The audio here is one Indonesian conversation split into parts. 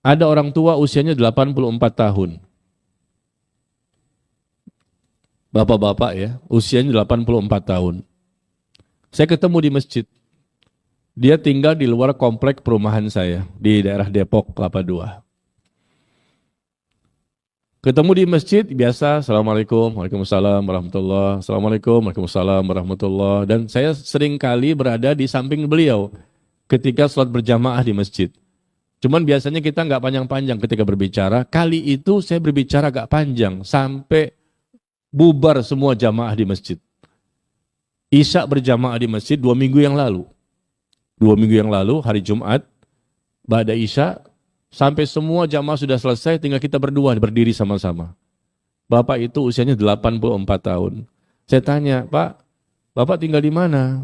Ada orang tua usianya 84 tahun. Bapak-bapak ya, usianya 84 tahun. Saya ketemu di masjid. Dia tinggal di luar komplek perumahan saya di daerah Depok, Kelapa II. Ketemu di masjid biasa, Assalamualaikum, Waalaikumsalam, warahmatullah, Assalamualaikum, Waalaikumsalam, warahmatullah. Dan saya sering kali berada di samping beliau ketika sholat berjamaah di masjid. Cuman biasanya kita nggak panjang-panjang ketika berbicara. Kali itu saya berbicara agak panjang sampai bubar semua jamaah di masjid. Isya berjamaah di masjid 2 minggu yang lalu. 2 minggu yang lalu, hari Jumat, ba'da Isya, sampai semua jamaah sudah selesai, tinggal kita berdua berdiri sama-sama. Bapak itu usianya 84 tahun. Saya tanya, Pak, Bapak tinggal di mana?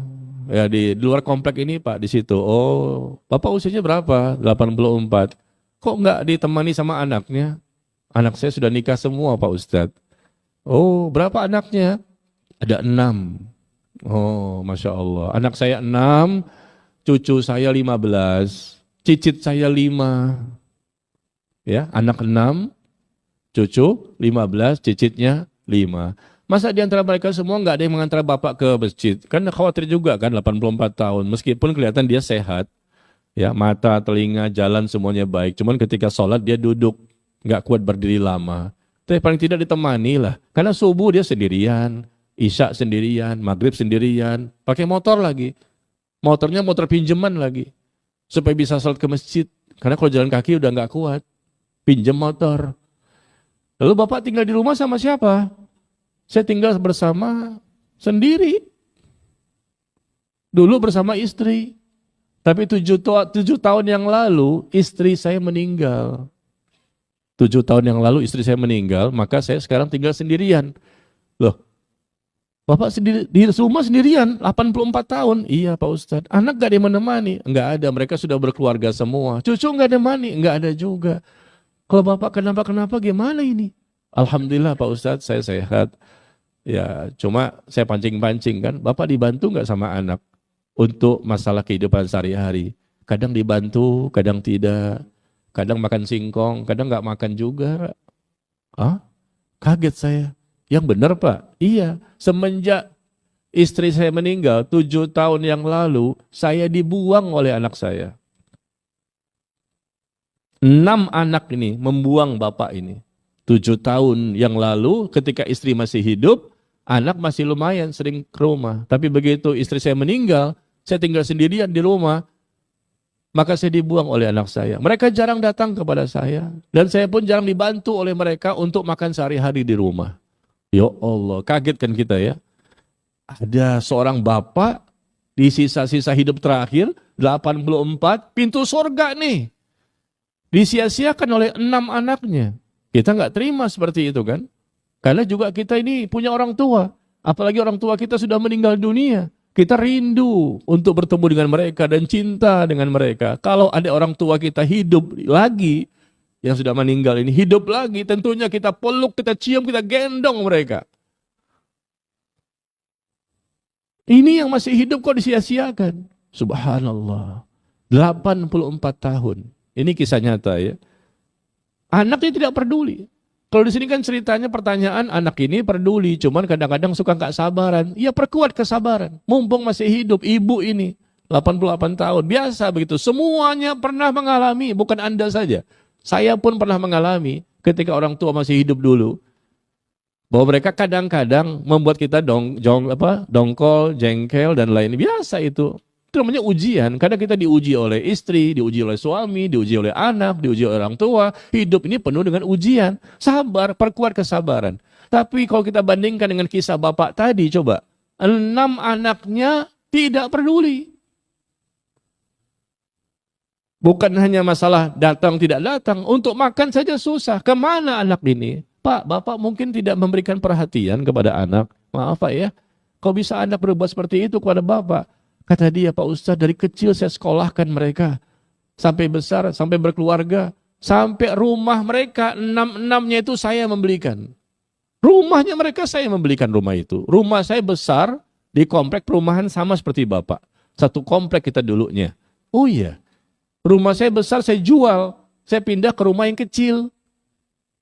Ya di luar komplek ini Pak, di situ. Oh, Bapak usianya berapa? 84. Kok enggak ditemani sama anaknya? Anak saya sudah nikah semua Pak Ustadz. Oh, berapa anaknya? Ada 6. Oh, Masya Allah. Anak saya 6, cucu saya 15, cicit saya 5. Ya, anak 6, cucu 15, cicitnya 5. Masa di antara mereka semua nggak ada yang mengantar bapak ke masjid? Kan khawatir juga kan 84 tahun, meskipun kelihatan dia sehat. Ya, mata, telinga, jalan semuanya baik. Cuman ketika sholat dia duduk, nggak kuat berdiri lama. Tapi paling tidak ditemani lah. Karena subuh dia sendirian, isya sendirian, maghrib sendirian, pakai motor lagi. Motornya motor pinjaman lagi. Supaya bisa sholat ke masjid. Karena kalau jalan kaki udah nggak kuat. Pinjam motor. Lalu bapak tinggal di rumah sama siapa? Saya tinggal bersama sendiri. Dulu bersama istri. Tapi 7 tahun yang lalu istri saya meninggal. 7 tahun yang lalu istri saya meninggal, maka saya sekarang tinggal sendirian. Loh, Bapak sendiri, di rumah sendirian, 84 tahun. Iya Pak Ustadz, anak gak ada yang menemani? Enggak ada, mereka sudah berkeluarga semua. Cucu gak ada menemani? Enggak ada juga. Kalau Bapak kenapa-kenapa gimana ini? Alhamdulillah Pak Ustadz, saya sehat. Ya, cuma saya pancing-pancing kan. Bapak dibantu nggak sama anak untuk masalah kehidupan sehari-hari? Kadang dibantu, kadang tidak. Kadang makan singkong, kadang nggak makan juga. Ah, kaget saya. Yang benar Pak? Iya, semenjak istri saya meninggal 7 tahun yang lalu, saya dibuang oleh anak saya. 6 anak ini membuang bapak ini. 7 tahun yang lalu ketika istri masih hidup, anak masih lumayan sering ke rumah. Tapi begitu istri saya meninggal, saya tinggal sendirian di rumah, maka saya dibuang oleh anak saya. Mereka jarang datang kepada saya. Dan saya pun jarang dibantu oleh mereka untuk makan sehari-hari di rumah. Ya Allah, kaget kan kita ya. Ada seorang bapak di sisa-sisa hidup terakhir, 84, pintu surga nih. Disia-siakan oleh 6 anaknya. Kita nggak terima seperti itu kan. Karena juga kita ini punya orang tua. Apalagi orang tua kita sudah meninggal dunia. Kita rindu untuk bertemu dengan mereka dan cinta dengan mereka. Kalau ada orang tua kita hidup lagi, yang sudah meninggal ini hidup lagi, tentunya kita peluk, kita cium, kita gendong mereka. Ini yang masih hidup kok disia-siakan. Subhanallah. 84 tahun. Ini kisah nyata ya. Anaknya tidak peduli. Kalau di sini kan ceritanya pertanyaan anak ini peduli, cuman kadang-kadang suka nggak sabaran. Ya perkuat kesabaran. Mumpung masih hidup ibu ini 88 tahun. Biasa begitu. Semuanya pernah mengalami, bukan Anda saja. Saya pun pernah mengalami ketika orang tua masih hidup dulu. Bahwa mereka kadang-kadang membuat kita dongkol, jengkel dan lain. Biasa itu. Itu namanya ujian. Kadang kita diuji oleh istri, diuji oleh suami, diuji oleh anak, diuji oleh orang tua. Hidup ini penuh dengan ujian. Sabar, perkuat kesabaran. Tapi kalau kita bandingkan dengan kisah bapak tadi, coba. 6 anaknya tidak peduli. Bukan hanya masalah datang tidak datang. Untuk makan saja susah. Kemana anak ini? Pak, bapak mungkin tidak memberikan perhatian kepada anak. Maaf Pak ya. Kok bisa anak berbuat seperti itu kepada bapak? Kata dia, Pak Ustadz, dari kecil saya sekolahkan mereka. Sampai besar, sampai berkeluarga. Sampai rumah mereka, 6-6-nya itu saya membelikan. Rumahnya mereka saya membelikan rumah itu. Rumah saya besar, di komplek perumahan sama seperti Bapak. Satu komplek kita dulunya. Oh iya, rumah saya besar saya jual. saya pindah ke rumah yang kecil.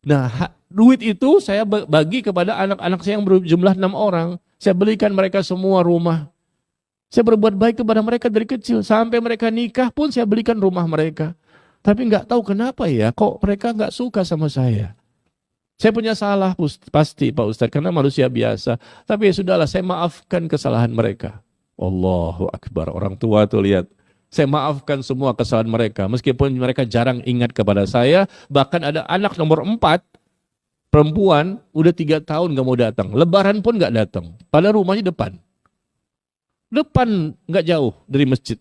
Nah, duit itu saya bagi kepada anak-anak saya yang berjumlah 6 orang. Saya belikan mereka semua rumah. Saya berbuat baik kepada mereka dari kecil. Sampai mereka nikah pun saya belikan rumah mereka. Tapi nggak tahu kenapa ya, kok mereka nggak suka sama saya. Saya punya salah pasti Pak Ustadz, karena manusia biasa. Tapi ya sudahlah, saya maafkan kesalahan mereka. Allahu Akbar, orang tua tuh lihat. Saya maafkan semua kesalahan mereka. Meskipun mereka jarang ingat kepada saya. Bahkan ada anak nomor 4, perempuan, udah 3 tahun gak mau datang. Lebaran pun gak datang. Padahal rumahnya depan. Depan gak jauh dari masjid.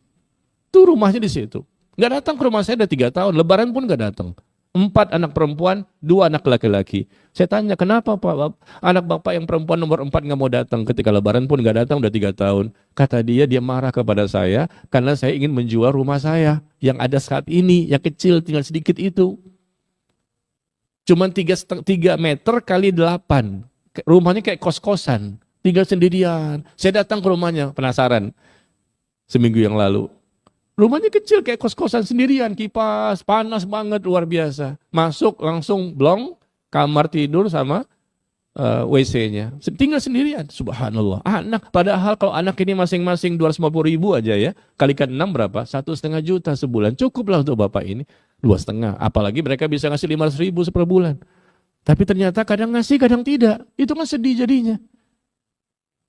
Tuh rumahnya di situ. Gak datang ke rumah saya udah 3 tahun. Lebaran pun gak datang. 4 anak perempuan, 2 anak laki-laki. Saya tanya, kenapa Pak? Anak bapak yang perempuan nomor 4 gak mau datang ketika lebaran pun gak datang udah 3 tahun. Kata dia marah kepada saya karena saya ingin menjual rumah saya yang ada saat ini, yang kecil tinggal sedikit itu. Cuman 3 meter kali 8. Rumahnya kayak kos-kosan, tinggal sendirian. Saya datang ke rumahnya, penasaran. Seminggu yang lalu. Rumahnya kecil kayak kos-kosan sendirian, kipas, panas banget, luar biasa. Masuk langsung blong, kamar tidur sama WC-nya. Tinggal sendirian, subhanallah. Anak, padahal kalau anak ini masing-masing 250.000 aja ya, kalikan 6 berapa? 1,5 juta sebulan. Cukuplah untuk bapak ini, 2,5. Apalagi mereka bisa ngasih 500.000 per bulan. Tapi ternyata kadang ngasih, kadang tidak. Itu kan sedih jadinya.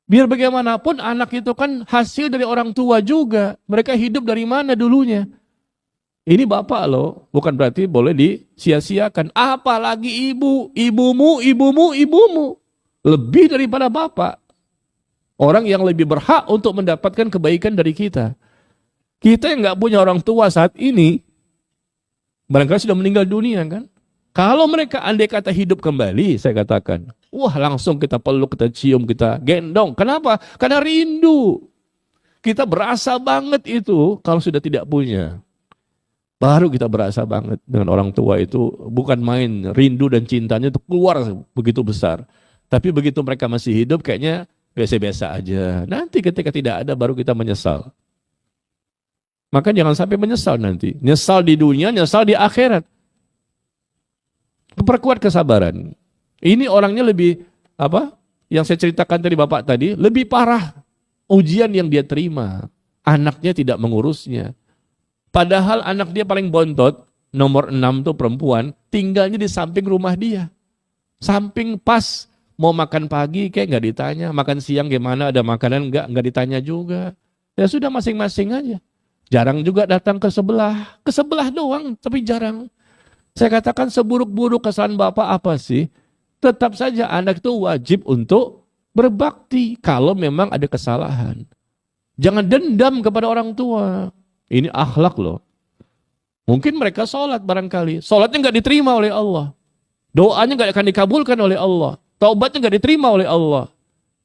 Biar bagaimanapun anak itu kan hasil dari orang tua juga. Mereka hidup dari mana dulunya? Ini bapak loh, bukan berarti boleh disia-siakan. Apalagi ibumu. Lebih daripada bapak. Orang yang lebih berhak untuk mendapatkan kebaikan dari kita. Kita yang nggak punya orang tua saat ini, barangkali sudah meninggal dunia kan? Kalau mereka andai kata hidup kembali, saya katakan, wah langsung kita peluk, kita cium, kita gendong. Kenapa? Karena rindu. Kita berasa banget itu kalau sudah tidak punya. Baru kita berasa banget dengan orang tua itu. Bukan main, rindu dan cintanya itu keluar begitu besar. Tapi begitu mereka masih hidup kayaknya biasa-biasa aja. Nanti ketika tidak ada baru kita menyesal. Maka jangan sampai menyesal nanti. Nyesal di dunia, nyesal di akhirat. Perkuat kesabaran. Ini orangnya lebih, yang saya ceritakan tadi bapak tadi, lebih parah ujian yang dia terima. Anaknya tidak mengurusnya. Padahal anak dia paling bontot, nomor 6 tuh perempuan, tinggalnya di samping rumah dia. Samping pas, mau makan pagi kayak nggak ditanya, makan siang gimana, ada makanan nggak ditanya juga. Ya sudah masing-masing aja. Jarang juga datang ke sebelah doang, tapi jarang. Saya katakan seburuk-buruk kesalahan bapak apa sih? Tetap saja anak itu wajib untuk berbakti kalau memang ada kesalahan. Jangan dendam kepada orang tua. Ini akhlak loh. Mungkin mereka sholat barangkali. Sholatnya nggak diterima oleh Allah. Doanya nggak akan dikabulkan oleh Allah. Taubatnya nggak diterima oleh Allah.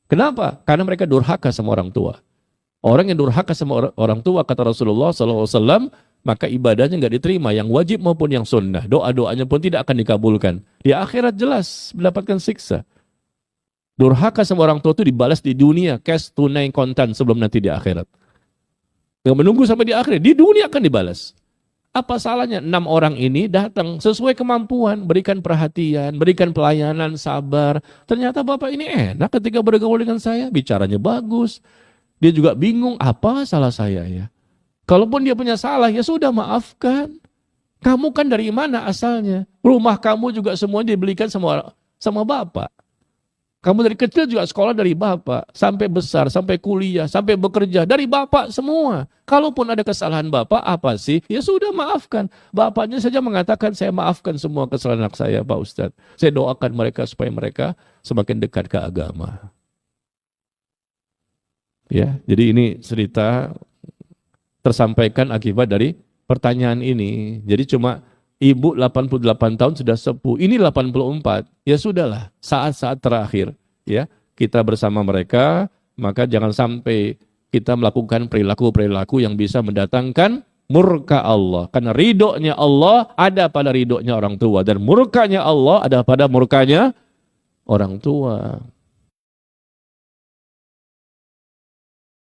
Kenapa? Karena mereka durhaka sama orang tua. Orang yang durhaka sama orang tua, kata Rasulullah SAW, maka ibadahnya nggak diterima, yang wajib maupun yang sunnah. Doa-doanya pun tidak akan dikabulkan. Di akhirat jelas mendapatkan siksa. Durhaka sama orang tua itu dibalas di dunia, cash, tunai, kontan, sebelum nanti di akhirat. Nggak menunggu sampai di akhirat, di dunia akan dibalas. Apa salahnya 6 orang ini datang sesuai kemampuan, berikan perhatian, berikan pelayanan, sabar. Ternyata bapak ini enak ketika bergaul dengan saya, bicaranya bagus. Dia juga bingung, apa salah saya ya? Kalaupun dia punya salah, ya sudah maafkan. Kamu kan dari mana asalnya? Rumah kamu juga semua dibelikan sama bapak. Kamu dari kecil juga sekolah dari bapak. Sampai besar, sampai kuliah, sampai bekerja. Dari bapak semua. Kalaupun ada kesalahan bapak, apa sih? Ya sudah maafkan. Bapaknya saja mengatakan, saya maafkan semua kesalahan anak saya Pak Ustadz. Saya doakan mereka supaya mereka semakin dekat ke agama. Ya, jadi ini cerita tersampaikan akibat dari pertanyaan ini. Jadi cuma ibu 88 tahun sudah sepuh, ini 84. Ya sudahlah, saat-saat terakhir ya kita bersama mereka, maka jangan sampai kita melakukan perilaku-perilaku yang bisa mendatangkan murka Allah. Karena ridhonya Allah ada pada ridhonya orang tua, dan murkanya Allah ada pada murkanya orang tua.